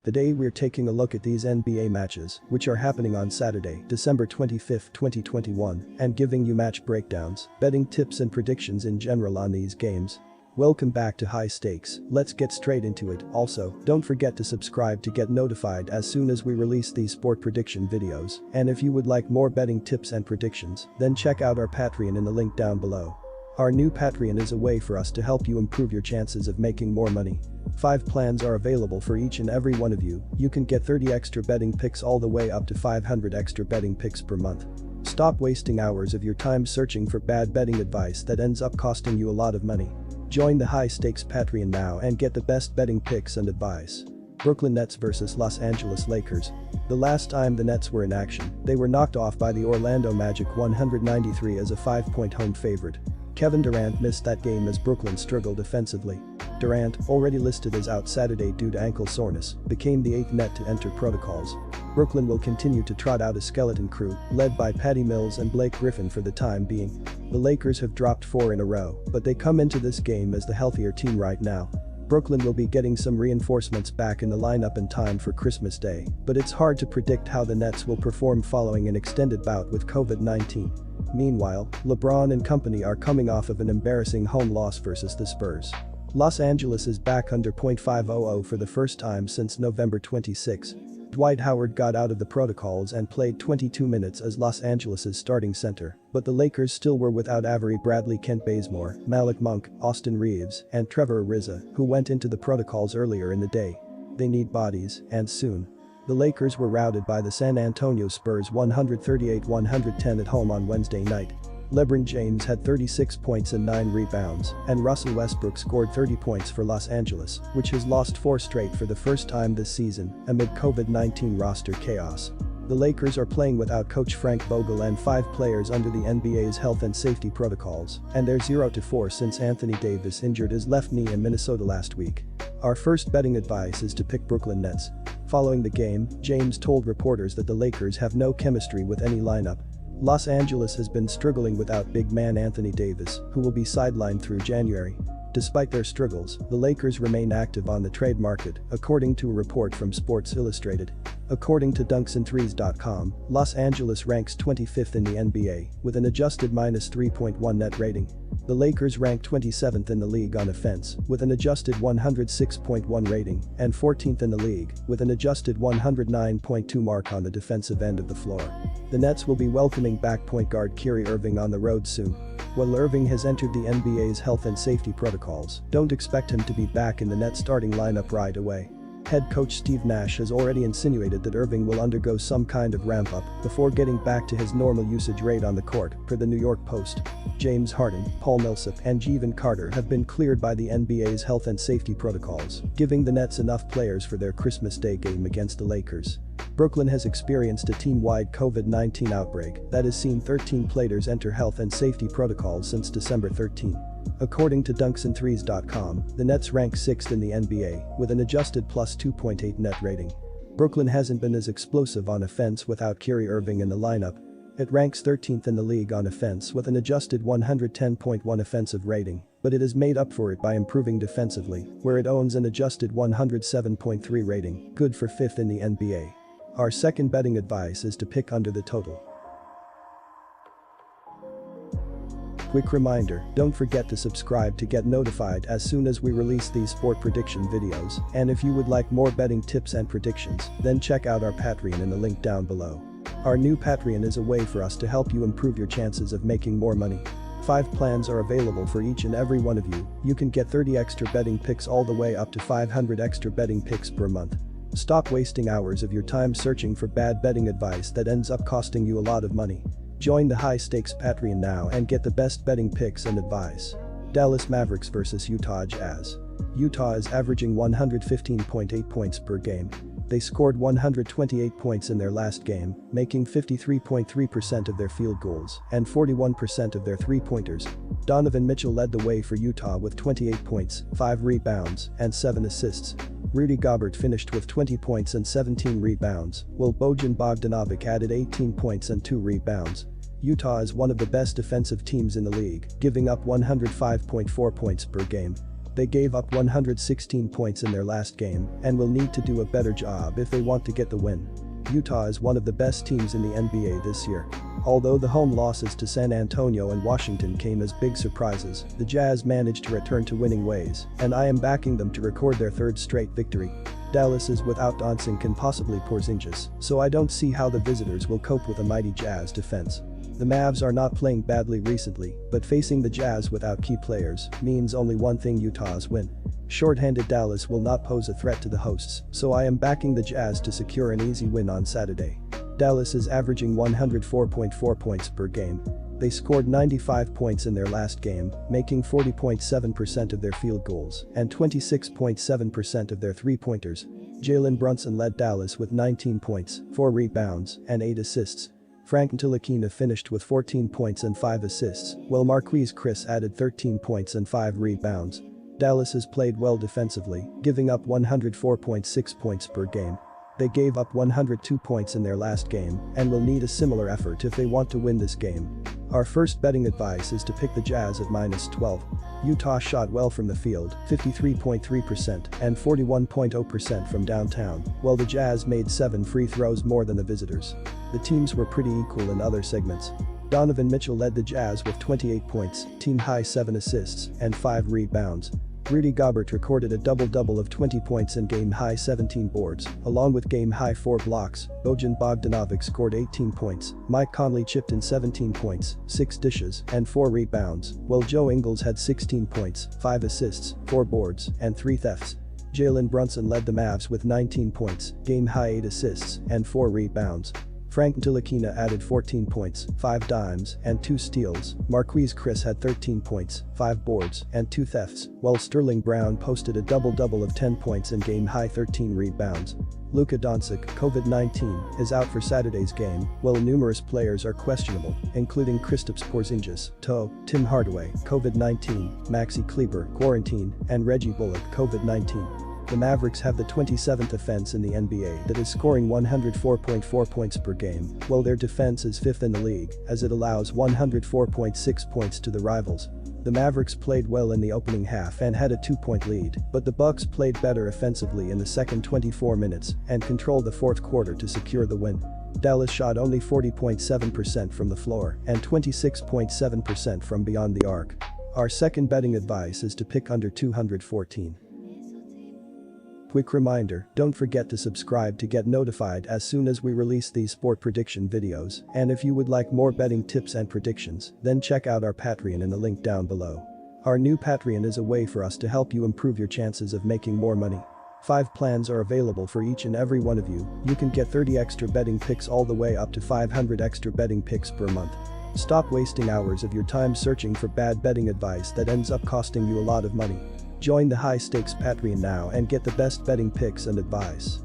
Today we're taking a look at these NBA matches, which are happening on Saturday, December 25, 2021, and giving you match breakdowns, betting tips and predictions in general on these games. Welcome back to High Stakes, let's get straight into it. Also, don't forget to subscribe to get notified as soon as we release these sport prediction videos, and if you would like more betting tips and predictions, then check out our Patreon in the link down below. Our new Patreon is a way for us to help you improve your chances of making more money. 5 plans are available for each and every one of you. You can get 30 extra betting picks all the way up to 500 extra betting picks per month. Stop wasting hours of your time searching for bad betting advice that ends up costing you a lot of money. Join the High Stakes Patreon now and get the best betting picks and advice. Brooklyn Nets vs Los Angeles Lakers. The last time the Nets were in action, they were knocked off by the Orlando Magic 193 as a 5-point home favorite. Kevin Durant missed that game as Brooklyn struggled offensively. Durant, already listed as out Saturday due to ankle soreness, became the 8th net to enter protocols. Brooklyn will continue to trot out a skeleton crew, led by Patty Mills and Blake Griffin for the time being. The Lakers have dropped 4 in a row, but they come into this game as the healthier team right now. Brooklyn will be getting some reinforcements back in the lineup in time for Christmas Day, but it's hard to predict how the Nets will perform following an extended bout with COVID-19. Meanwhile, LeBron and company are coming off of an embarrassing home loss versus the Spurs. Los Angeles is back under .500 for the first time since November 26. Dwight Howard got out of the protocols and played 22 minutes as Los Angeles' starting center, but the Lakers still were without Avery Bradley, Kent Bazemore, Malik Monk, Austin Reeves, and Trevor Ariza, who went into the protocols earlier in the day. They need bodies, and soon. The Lakers were routed by the San Antonio Spurs 138-110 at home on Wednesday night. LeBron James had 36 points and 9 rebounds, and Russell Westbrook scored 30 points for Los Angeles, which has lost 4 straight for the first time this season amid COVID-19 roster chaos. The Lakers are playing without coach Frank Vogel and 5 players under the NBA's health and safety protocols, and they're 0-4 since Anthony Davis injured his left knee in Minnesota last week. Our first betting advice is to pick Brooklyn Nets. Following the game, James told reporters that the Lakers have no chemistry with any lineup. Los Angeles has been struggling without big man Anthony Davis, who will be sidelined through January. Despite their struggles, the Lakers remain active on the trade market, according to a report from Sports Illustrated. According to dunksandthrees.com, Los Angeles ranks 25th in the NBA, with an adjusted -3.1 net rating. The Lakers rank 27th in the league on offense, with an adjusted 106.1 rating, and 14th in the league, with an adjusted 109.2 mark on the defensive end of the floor. The Nets will be welcoming back point guard Kyrie Irving on the road soon. While Irving has entered the NBA's health and safety protocols, don't expect him to be back in the Nets starting lineup right away. Head coach Steve Nash has already insinuated that Irving will undergo some kind of ramp-up before getting back to his normal usage rate on the court, per the New York Post. James Harden, Paul Millsap, and Jevon Carter have been cleared by the NBA's health and safety protocols, giving the Nets enough players for their Christmas Day game against the Lakers. Brooklyn has experienced a team-wide COVID-19 outbreak that has seen 13 players enter health and safety protocols since December 13. According to dunksandthrees.com, the Nets rank 6th in the NBA, with an adjusted +2.8 net rating. Brooklyn hasn't been as explosive on offense without Kyrie Irving in the lineup. It ranks 13th in the league on offense with an adjusted 110.1 offensive rating, but it has made up for it by improving defensively, where it owns an adjusted 107.3 rating, good for 5th in the NBA. Our second betting advice is to pick under the total. Quick reminder, don't forget to subscribe to get notified as soon as we release these sport prediction videos, and if you would like more betting tips and predictions, then check out our Patreon in the link down below. Our new Patreon is a way for us to help you improve your chances of making more money. 5 plans are available for each and every one of you. You can get 30 extra betting picks all the way up to 500 extra betting picks per month. Stop wasting hours of your time searching for bad betting advice that ends up costing you a lot of money. Join the High Stakes Patreon now and get the best betting picks and advice. Dallas Mavericks vs Utah Jazz. Utah is averaging 115.8 points per game. They scored 128 points in their last game, making 53.3% of their field goals and 41% of their three-pointers. Donovan Mitchell led the way for Utah with 28 points, 5 rebounds, and 7 assists. Rudy Gobert finished with 20 points and 17 rebounds, while Bojan Bogdanovic added 18 points and 2 rebounds. Utah is one of the best defensive teams in the league, giving up 105.4 points per game. They gave up 116 points in their last game and will need to do a better job if they want to get the win. Utah is one of the best teams in the NBA this year. Although the home losses to San Antonio and Washington came as big surprises, the Jazz managed to return to winning ways, and I am backing them to record their third straight victory. Dallas is without Doncic and possibly Porzingis, so I don't see how the visitors will cope with a mighty Jazz defense. The Mavs are not playing badly recently, but facing the Jazz without key players means only one thing: Utah's win. Short-handed Dallas will not pose a threat to the hosts, so I am backing the Jazz to secure an easy win on Saturday. Dallas is averaging 104.4 points per game. They scored 95 points in their last game, making 40.7% of their field goals and 26.7% of their three-pointers. Jalen Brunson led Dallas with 19 points, 4 rebounds, and 8 assists. Frank Ntilikina finished with 14 points and 5 assists, while Marquise Chris added 13 points and 5 rebounds. Dallas has played well defensively, giving up 104.6 points per game. They gave up 102 points in their last game and will need a similar effort if they want to win this game. Our first betting advice is to pick the Jazz at -12. Utah shot well from the field, 53.3% and 41.0% from downtown, while the Jazz made 7 free throws more than the visitors. The teams were pretty equal in other segments. Donovan Mitchell led the Jazz with 28 points, team-high 7 assists, and 5 rebounds. Rudy Gobert recorded a double-double of 20 points and game-high 17 boards, along with game-high 4 blocks. Bojan Bogdanovic scored 18 points, Mike Conley chipped in 17 points, 6 dishes, and 4 rebounds, while Joe Ingles had 16 points, 5 assists, 4 boards, and 3 thefts. Jalen Brunson led the Mavs with 19 points, game-high 8 assists, and 4 rebounds. Frank Ntilikina added 14 points, 5 dimes, and 2 steals. Marquise Chris had 13 points, 5 boards, and 2 thefts, while Sterling Brown posted a double-double of 10 points and game-high 13 rebounds. Luka Doncic, COVID-19, is out for Saturday's game, while numerous players are questionable, including Kristaps Porzingis, Tim Hardaway, COVID-19, Maxi Kleber, quarantine, and Reggie Bullock, COVID-19. The Mavericks have the 27th offense in the NBA that is scoring 104.4 points per game, while their defense is 5th in the league, as it allows 104.6 points to the rivals. The Mavericks played well in the opening half and had a 2-point lead, but the Bucks played better offensively in the second 24 minutes and controlled the fourth quarter to secure the win. Dallas shot only 40.7% from the floor and 26.7% from beyond the arc. Our second betting advice is to pick under 214. Quick reminder, don't forget to subscribe to get notified as soon as we release these sport prediction videos, and if you would like more betting tips and predictions, then check out our Patreon in the link down below. Our new Patreon is a way for us to help you improve your chances of making more money. 5 plans are available for each and every one of you. You can get 30 extra betting picks all the way up to 500 extra betting picks per month. Stop wasting hours of your time searching for bad betting advice that ends up costing you a lot of money. Join the high-stakes Patreon now and get the best betting picks and advice.